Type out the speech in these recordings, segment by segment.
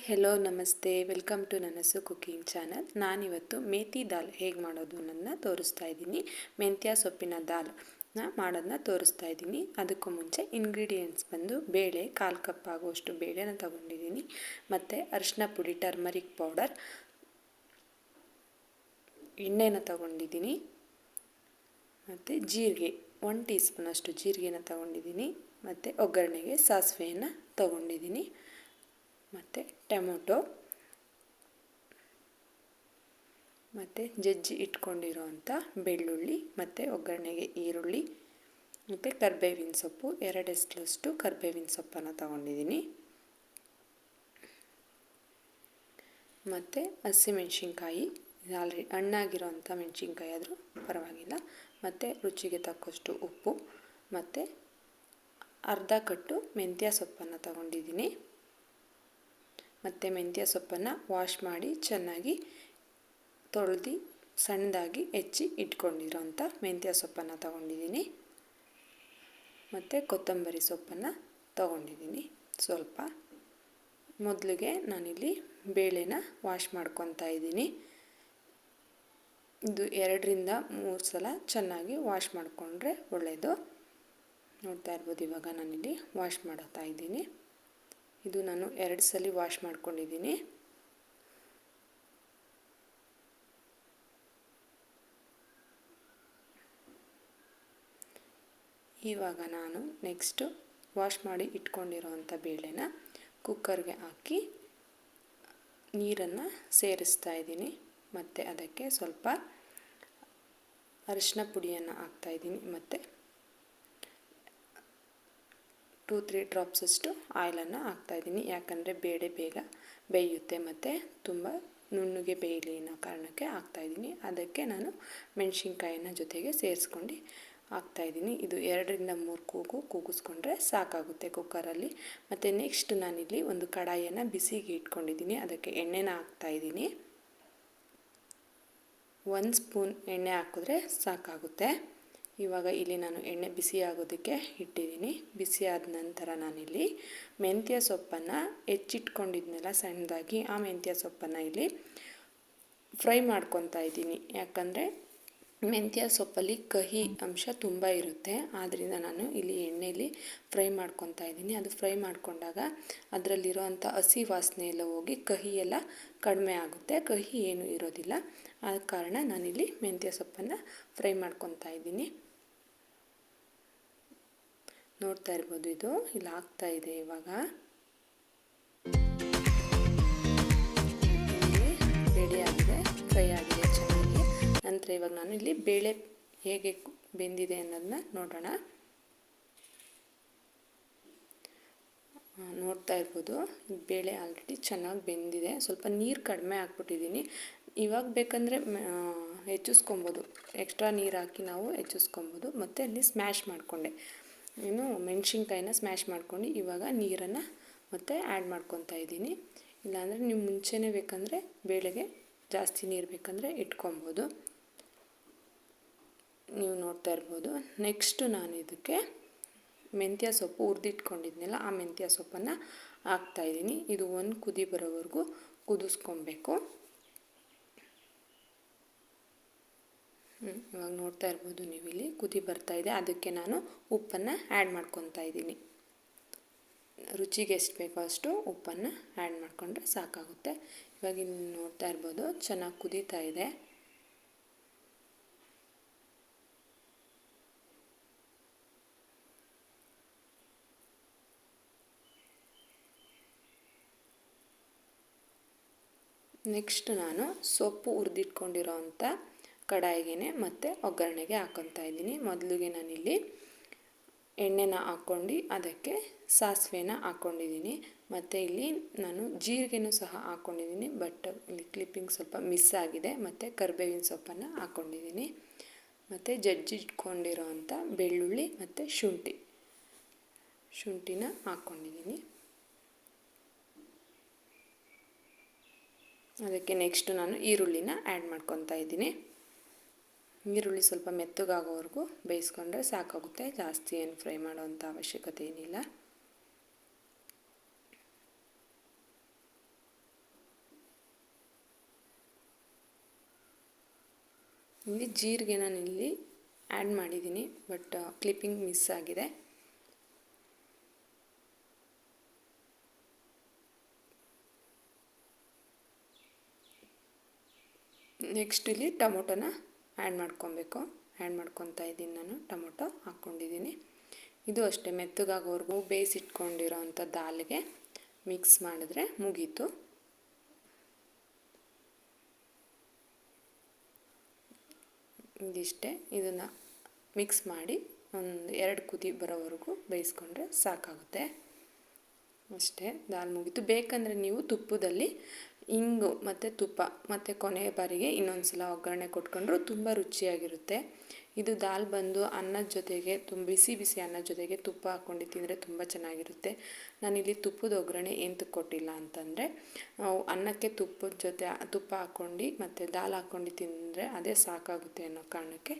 Hello ನಮಸ್ತೆ, welcome to ನನಸು cooking channel. ನಾನಿವತ್ತು ಮೇಥಿ ದಾಲ್ ಹೇಗೆ ಮಾಡೋದು ಅನ್ನೋದನ್ನ ತೋರಿಸ್ತಾ ಇದ್ದೀನಿ. ಮೆಂತ್ಯ ಸೊಪ್ಪಿನ ದಾಲ್ನ ಮಾಡೋದನ್ನ ತೋರಿಸ್ತಾ ಇದ್ದೀನಿ. ಅದಕ್ಕೂ ಮುಂಚೆ ಇಂಗ್ರೀಡಿಯೆಂಟ್ಸ್ ಬಂದು ಬೇಳೆ 1/4 ಕಪ್ ಆಗುವಷ್ಟು ಬೇಳೆನ ತೊಗೊಂಡಿದ್ದೀನಿ, ಮತ್ತು ಅರಿಶಿನ ಪುಡಿ, ಟರ್ಮರಿಕ್ ಪೌಡರ್, ಎಣ್ಣೆನ ತೊಗೊಂಡಿದ್ದೀನಿ, ಮತ್ತು ಜೀರಿಗೆ 1 ಟೀ ಸ್ಪೂನಷ್ಟು ಜೀರಿಗೆನ ತೊಗೊಂಡಿದ್ದೀನಿ, ಮತ್ತು ಒಗ್ಗರಣೆಗೆ ಸಾಸಿವೆಯನ್ನು ತೊಗೊಂಡಿದ್ದೀನಿ, ಮತ್ತು ಟೊಮೊಟೊ, ಮತ್ತು ಜಜ್ಜಿ ಇಟ್ಕೊಂಡಿರೋವಂಥ ಬೆಳ್ಳುಳ್ಳಿ, ಮತ್ತು ಒಗ್ಗರಣೆಗೆ ಈರುಳ್ಳಿ, ಮತ್ತು ಕರಿಬೇವಿನ ಸೊಪ್ಪು 2 ಎಸ್ಲಷ್ಟು ಕರಿಬೇವಿನ ಸೊಪ್ಪನ್ನು ತಗೊಂಡಿದ್ದೀನಿ, ಮತ್ತು ಹಸಿಮೆಣ್ಸಿನ್ಕಾಯಿ, ಆಲ್ರೆಡಿ ಹಣ್ಣಾಗಿರೋವಂಥ ಮೆಣಸಿನ್ಕಾಯಿ ಆದರೂ ಪರವಾಗಿಲ್ಲ, ಮತ್ತು ರುಚಿಗೆ ತಕ್ಕಷ್ಟು ಉಪ್ಪು, ಮತ್ತು ಅರ್ಧ ಕಟ್ಟು ಮೆಂತ್ಯ ಸೊಪ್ಪನ್ನು ತಗೊಂಡಿದ್ದೀನಿ. ಮತ್ತು ಮೆಂತ್ಯ ಸೊಪ್ಪನ್ನು ವಾಶ್ ಮಾಡಿ ಚೆನ್ನಾಗಿ ತೊಳೆದು ಸಣ್ಣದಾಗಿ ಹೆಚ್ಚಿ ಇಟ್ಕೊಂಡಿರೋಂಥ ಮೆಂತ್ಯ ಸೊಪ್ಪನ್ನು ತಗೊಂಡಿದ್ದೀನಿ, ಮತ್ತು ಕೊತ್ತಂಬರಿ ಸೊಪ್ಪನ್ನು ತಗೊಂಡಿದ್ದೀನಿ ಸ್ವಲ್ಪ. ಮೊದಲಿಗೆ ನಾನಿಲ್ಲಿ ಬೇಳೆನ ವಾಶ್ ಮಾಡ್ಕೊತಾ ಇದ್ದೀನಿ. ಇದು 2 ರಿಂದ 3 ಸಲ ಚೆನ್ನಾಗಿ ವಾಶ್ ಮಾಡಿಕೊಂಡ್ರೆ ಒಳ್ಳೆಯದು. ನೋಡ್ತಾ ಇರ್ಬೋದು, ಇವಾಗ ನಾನಿಲ್ಲಿ ವಾಶ್ ಮಾಡ್ತಾ ಇದ್ದೀನಿ. ಇದು ನಾನು 2 ಸಲ ವಾಶ್ ಮಾಡ್ಕೊಂಡಿದ್ದೀನಿ. ಇವಾಗ ನಾನು ನೆಕ್ಸ್ಟು ವಾಶ್ ಮಾಡಿ ಇಟ್ಕೊಂಡಿರೋವಂಥ ಬೇಳೆನ ಕುಕ್ಕರ್ಗೆ ಹಾಕಿ ನೀರನ್ನು ಸೇರಿಸ್ತಾ ಇದ್ದೀನಿ, ಮತ್ತು ಅದಕ್ಕೆ ಸ್ವಲ್ಪ ಅರಿಶಿನ ಪುಡಿಯನ್ನು ಹಾಕ್ತಾಯಿದ್ದೀನಿ, ಮತ್ತು 2-3 ಡ್ರಾಪ್ಸಷ್ಟು ಆಯಿಲನ್ನು ಹಾಕ್ತಾಯಿದ್ದೀನಿ. ಯಾಕಂದರೆ ಬೇಳೆ ಬೇಗ ಬೇಯುತ್ತೆ ಮತ್ತು ತುಂಬ ನುಣ್ಣಗೆ ಬೇಯಲಿ ಅನ್ನೋ ಕಾರಣಕ್ಕೆ ಹಾಕ್ತಾಯಿದ್ದೀನಿ. ಅದಕ್ಕೆ ನಾನು ಮೆಣಸಿನ್ಕಾಯಿನ ಜೊತೆಗೆ ಸೇರಿಸ್ಕೊಂಡು ಹಾಕ್ತಾಯಿದ್ದೀನಿ. ಇದು 2 ರಿಂದ 3 ಕೂಗಿಸ್ಕೊಂಡ್ರೆ ಸಾಕಾಗುತ್ತೆ ಕುಕ್ಕರಲ್ಲಿ. ಮತ್ತು ನೆಕ್ಸ್ಟ್ ನಾನಿಲ್ಲಿ ಒಂದು ಕಡಾಯಿಯನ್ನು ಬಿಸಿಗೆ ಇಟ್ಕೊಂಡಿದ್ದೀನಿ, ಅದಕ್ಕೆ ಎಣ್ಣೆನ ಹಾಕ್ತಾಯಿದ್ದೀನಿ. 1 ಸ್ಪೂನ್ ಎಣ್ಣೆ ಹಾಕಿದ್ರೆ ಸಾಕಾಗುತ್ತೆ. ಇವಾಗ ಇಲ್ಲಿ ನಾನು ಎಣ್ಣೆ ಬಿಸಿ ಆಗೋದಕ್ಕೆ ಇಟ್ಟಿದ್ದೀನಿ. ಬಿಸಿ ಆದ ನಂತರ ನಾನಿಲ್ಲಿ ಮೆಂತ್ಯ ಸೊಪ್ಪನ್ನು ಹೆಚ್ಚಿಟ್ಕೊಂಡಿದ್ನೆಲ್ಲ ಸಣ್ಣದಾಗಿ, ಆ ಮೆಂತ್ಯ ಸೊಪ್ಪನ್ನು ಇಲ್ಲಿ ಫ್ರೈ ಮಾಡ್ಕೊತಾ ಇದ್ದೀನಿ. ಯಾಕಂದರೆ ಮೆಂತ್ಯ ಸೊಪ್ಪಲ್ಲಿ ಕಹಿ ಅಂಶ ತುಂಬ ಇರುತ್ತೆ, ಆದ್ದರಿಂದ ನಾನು ಇಲ್ಲಿ ಎಣ್ಣೆಯಲ್ಲಿ ಫ್ರೈ ಮಾಡ್ಕೊತಾ ಇದ್ದೀನಿ. ಅದು ಫ್ರೈ ಮಾಡಿಕೊಂಡಾಗ ಅದರಲ್ಲಿರೋ ಅಂಥ ಹಸಿ ವಾಸನೆ ಎಲ್ಲ ಹೋಗಿ ಕಹಿ ಎಲ್ಲ ಕಡಿಮೆ ಆಗುತ್ತೆ, ಕಹಿ ಏನೂ ಇರೋದಿಲ್ಲ. ಆದ ಕಾರಣ ನಾನಿಲ್ಲಿ ಮೆಂತ್ಯ ಸೊಪ್ಪನ್ನು ಫ್ರೈ ಮಾಡ್ಕೊತಾ ಇದ್ದೀನಿ. ನೋಡ್ತಾ ಇರ್ಬೋದು, ಇದು ಇಲ್ಲಿ ಆಗ್ತಾ ಇದೆ. ಇವಾಗ ರೆಡಿ ಆಗಿದೆ, ಫ್ರೈ ಆಗಿದೆ ಚೆನ್ನಾಗಿ. ನಂತರ ಇವಾಗ ನಾನು ಇಲ್ಲಿ ಬೇಳೆ ಹೇಗೆ ಬೆಂದಿದೆ ಅನ್ನೋದನ್ನ ನೋಡೋಣ. ನೋಡ್ತಾ ಇರ್ಬೋದು, ಬೇಳೆ ಆಲ್ರೆಡಿ ಚೆನ್ನಾಗಿ ಬೆಂದಿದೆ. ಸ್ವಲ್ಪ ನೀರು ಕಡಿಮೆ ಹಾಕ್ಬಿಟ್ಟಿದ್ದೀನಿ. ಇವಾಗ ಬೇಕಂದರೆ ಹೆಚ್ಚಿಸ್ಕೊಬೋದು, ಎಕ್ಸ್ಟ್ರಾ ನೀರು ಹಾಕಿ ನಾವು ಹೆಚ್ಚಿಸ್ಕೊಬೋದು. ಮತ್ತು ಅಲ್ಲಿ ಸ್ಮ್ಯಾಶ್ ಮಾಡಿಕೊಂಡೆ, ಮೆಣಸಿನ್ಕಾಯಿನ ಸ್ಮ್ಯಾಶ್ ಮಾಡ್ಕೊಂಡು ಇವಾಗ ನೀರನ್ನು ಮತ್ತೆ ಆ್ಯಡ್ ಮಾಡ್ಕೊತಾ ಇದ್ದೀನಿ. ಇಲ್ಲಾಂದರೆ ನೀವು ಮುಂಚೆನೇ ಬೇಕಂದರೆ ಬೇಳೆಗೆ ಜಾಸ್ತಿ ನೀರು ಬೇಕಂದರೆ ಇಟ್ಕೊಬೋದು. ನೀವು ನೋಡ್ತಾ ಇರ್ಬೋದು. ನೆಕ್ಸ್ಟು ನಾನು ಇದಕ್ಕೆ ಮೆಂತ್ಯ ಸೊಪ್ಪು ಹುರಿದಿಟ್ಕೊಂಡಿದ್ನಲ್ಲ, ಆ ಮೆಂತ್ಯ ಸೊಪ್ಪನ್ನು ಹಾಕ್ತಾಯಿದ್ದೀನಿ. ಇದು 1 ಕುದಿ ಬರೋವರೆಗೂ ಕುದಿಸ್ಕೊಬೇಕು. ಇವಾಗ ನೋಡ್ತಾ ಇರ್ಬೋದು ನೀವು, ಇಲ್ಲಿ ಕುದಿ ಬರ್ತಾಯಿದೆ. ಅದಕ್ಕೆ ನಾನು ಉಪ್ಪನ್ನು ಆ್ಯಡ್ ಮಾಡ್ಕೊತಾ ಇದ್ದೀನಿ. ರುಚಿಗೆ ಎಷ್ಟು ಬೇಕೋ ಅಷ್ಟು ಉಪ್ಪನ್ನು ಆ್ಯಡ್ ಮಾಡಿಕೊಂಡ್ರೆ ಸಾಕಾಗುತ್ತೆ. ಇವಾಗ ಇಲ್ಲಿ ನೋಡ್ತಾ ಇರ್ಬೋದು, ಚೆನ್ನಾಗಿ ಕುದೀತಾ ಇದೆ. ನೆಕ್ಸ್ಟ್ ನಾನು ಸೊಪ್ಪು ಹುರಿದಿಟ್ಕೊಂಡಿರೋ ಅಂಥ ಕಡಾಯಿಗೆ ಮತ್ತು ಒಗ್ಗರಣೆಗೆ ಹಾಕ್ಕೊತಾ ಇದ್ದೀನಿ. ಮೊದಲಿಗೆ ನಾನಿಲ್ಲಿ ಎಣ್ಣೆನ ಹಾಕ್ಕೊಂಡು ಅದಕ್ಕೆ ಸಾಸಿವೆನ ಹಾಕ್ಕೊಂಡಿದ್ದೀನಿ, ಮತ್ತು ಇಲ್ಲಿ ನಾನು ಜೀರಿಗೆನೂ ಸಹ ಹಾಕ್ಕೊಂಡಿದ್ದೀನಿ. ಬಟ್ ಇಲ್ಲಿ ಕ್ಲಿಪ್ಪಿಂಗ್ ಸ್ವಲ್ಪ ಮಿಸ್ ಆಗಿದೆ. ಮತ್ತು ಕರಿಬೇವಿನ ಸೊಪ್ಪನ್ನು ಹಾಕ್ಕೊಂಡಿದ್ದೀನಿ, ಮತ್ತು ಜಜ್ಜಿಟ್ಕೊಂಡಿರೋ ಅಂಥ ಬೆಳ್ಳುಳ್ಳಿ ಮತ್ತು ಶುಂಠಿನ ಹಾಕ್ಕೊಂಡಿದ್ದೀನಿ. ಅದಕ್ಕೆ ನೆಕ್ಸ್ಟ್ ನಾನು ಈರುಳ್ಳಿನ ಆ್ಯಡ್ ಮಾಡ್ಕೊತಾ ಇದ್ದೀನಿ. ಈರುಳ್ಳಿ ಸ್ವಲ್ಪ ಮೆತ್ತಗಾಗೋವರೆಗೂ ಬೇಯಿಸ್ಕೊಂಡ್ರೆ ಸಾಕಾಗುತ್ತೆ, ಜಾಸ್ತಿ ಏನು ಫ್ರೈ ಮಾಡೋವಂಥ ಅವಶ್ಯಕತೆ ಏನಿಲ್ಲ. ಇಲ್ಲಿ ಜೀರಿಗೆ ನಾನು ಇಲ್ಲಿ ಆ್ಯಡ್ ಮಾಡಿದ್ದೀನಿ, ಬಟ್ ಕ್ಲಿಪ್ಪಿಂಗ್ ಮಿಸ್ ಆಗಿದೆ. ನೆಕ್ಸ್ಟ್ ಇಲ್ಲಿ ಟೊಮೊಟೊನ ಆ್ಯಡ್ ಮಾಡ್ಕೊಬೇಕು. ಆ್ಯಡ್ ಮಾಡ್ಕೊತಾ ಇದ್ದೀನಿ, ನಾನು ಟೊಮೊಟೊ ಹಾಕ್ಕೊಂಡಿದ್ದೀನಿ. ಇದು ಅಷ್ಟೇ ಮೆತ್ತಗಾಗೋವರೆಗೂ ಬೇಯಿಸಿಟ್ಕೊಂಡಿರೋ ಅಂಥ ದಾಲ್ಗೆ ಮಿಕ್ಸ್ ಮಾಡಿದ್ರೆ ಮುಗೀತು. ಇದಿಷ್ಟೇ, ಇದನ್ನು ಮಿಕ್ಸ್ ಮಾಡಿ ಒಂದು 2 ಕುದಿ ಬರೋವರೆಗೂ ಬೇಯಿಸ್ಕೊಂಡ್ರೆ ಸಾಕಾಗುತ್ತೆ. ಅಷ್ಟೇ, ದಾಲ್ ಮುಗೀತು. ಬೇಕಂದರೆ ನೀವು ತುಪ್ಪದಲ್ಲಿ ಇಂಗು ಮತ್ತು ತುಪ್ಪ ಮತ್ತು ಕೊನೆಯ ಬಾರಿಗೆ ಇನ್ನೊಂದು ಸಲ ಒಗ್ಗರಣೆ ಕೊಟ್ಕೊಂಡ್ರು ತುಂಬ ರುಚಿಯಾಗಿರುತ್ತೆ. ಇದು ದಾಲ್ ಬಂದು ಅನ್ನದ ಜೊತೆಗೆ ಬಿಸಿ ಬಿಸಿ ಅನ್ನದ ಜೊತೆಗೆ ತುಪ್ಪ ಹಾಕ್ಕೊಂಡು ತಿಂದರೆ ತುಂಬ ಚೆನ್ನಾಗಿರುತ್ತೆ. ನಾನಿಲ್ಲಿ ತುಪ್ಪದ ಒಗ್ಗರಣೆ ಎಂತಕ್ಕೆ ಕೊಟ್ಟಿಲ್ಲ ಅಂತಂದರೆ, ಅನ್ನಕ್ಕೆ ತುಪ್ಪದ ಜೊತೆ ತುಪ್ಪ ಹಾಕ್ಕೊಂಡು ಮತ್ತು ದಾಲ್ ಹಾಕ್ಕೊಂಡು ತಿಂದರೆ ಅದೇ ಸಾಕಾಗುತ್ತೆ ಅನ್ನೋ ಕಾರಣಕ್ಕೆ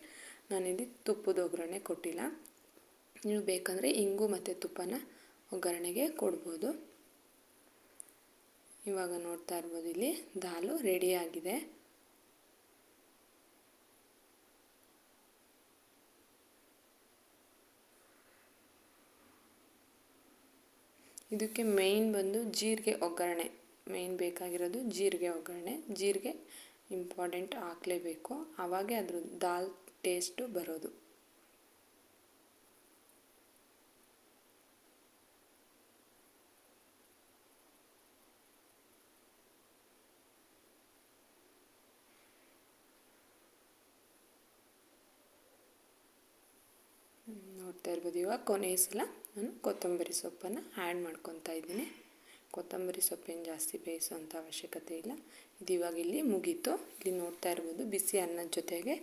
ನಾನಿಲ್ಲಿ ತುಪ್ಪದ ಒಗ್ಗರಣೆ ಕೊಟ್ಟಿಲ್ಲ. ನೀವು ಬೇಕಂದರೆ ಇಂಗು ಮತ್ತು ತುಪ್ಪನ ಒಗ್ಗರಣೆಗೆ ಕೊಡ್ಬೋದು. ಇವಾಗ ನೋಡ್ತಾ ಇರ್ಬೋದು, ಇಲ್ಲಿ ದಾಲು ರೆಡಿಯಾಗಿದೆ. ಇದಕ್ಕೆ ಮೇಯ್ನ್ ಬಂದು ಜೀರಿಗೆ ಒಗ್ಗರಣೆ, ಮೇಯ್ನ್ ಬೇಕಾಗಿರೋದು ಜೀರಿಗೆ ಒಗ್ಗರಣೆ. ಜೀರಿಗೆ ಇಂಪಾರ್ಟೆಂಟ್, ಹಾಕಲೇಬೇಕು, ಆವಾಗೇ ಅದ್ರ ದಾಲ್ ಟೇಸ್ಟು ಬರೋದು. ನೋಡ್ತಾ ಇರ್ಬೋದು. ಇವಾಗ ಕೊನೆಯ ಸಲ ನಾನು ಕೊತ್ತಂಬರಿ ಸೊಪ್ಪನ್ನು ಆ್ಯಡ್ ಮಾಡ್ಕೊತಾ ಇದ್ದೀನಿ. ಕೊತ್ತಂಬರಿ ಸೊಪ್ಪೇನು ಜಾಸ್ತಿ ಬೇಯಿಸೋವಂಥ ಅವಶ್ಯಕತೆ ಇಲ್ಲ. ಇದು ಇವಾಗ ಇಲ್ಲಿ ಮುಗೀತು. ಇಲ್ಲಿ ನೋಡ್ತಾ ಇರ್ಬೋದು, ಬಿಸಿ ಅನ್ನದ ಜೊತೆಗೆ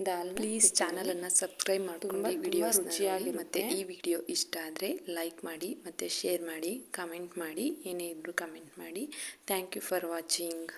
ದಾಲ್. ಪ್ಲೀಸ್ ಚಾನಲನ್ನು ಸಬ್ಸ್ಕ್ರೈಬ್ ಮಾಡ್ಕೊಂಡು ವಿಡಿಯೋ ರುಚಿಯಾಗಿ. ಮತ್ತು ಈ ವಿಡಿಯೋ ಇಷ್ಟ ಆದರೆ ಲೈಕ್ ಮಾಡಿ ಮತ್ತು ಶೇರ್ ಮಾಡಿ, ಕಮೆಂಟ್ ಮಾಡಿ, ಏನೇ ಇದ್ದರೂ ಕಮೆಂಟ್ ಮಾಡಿ. Thank you for watching.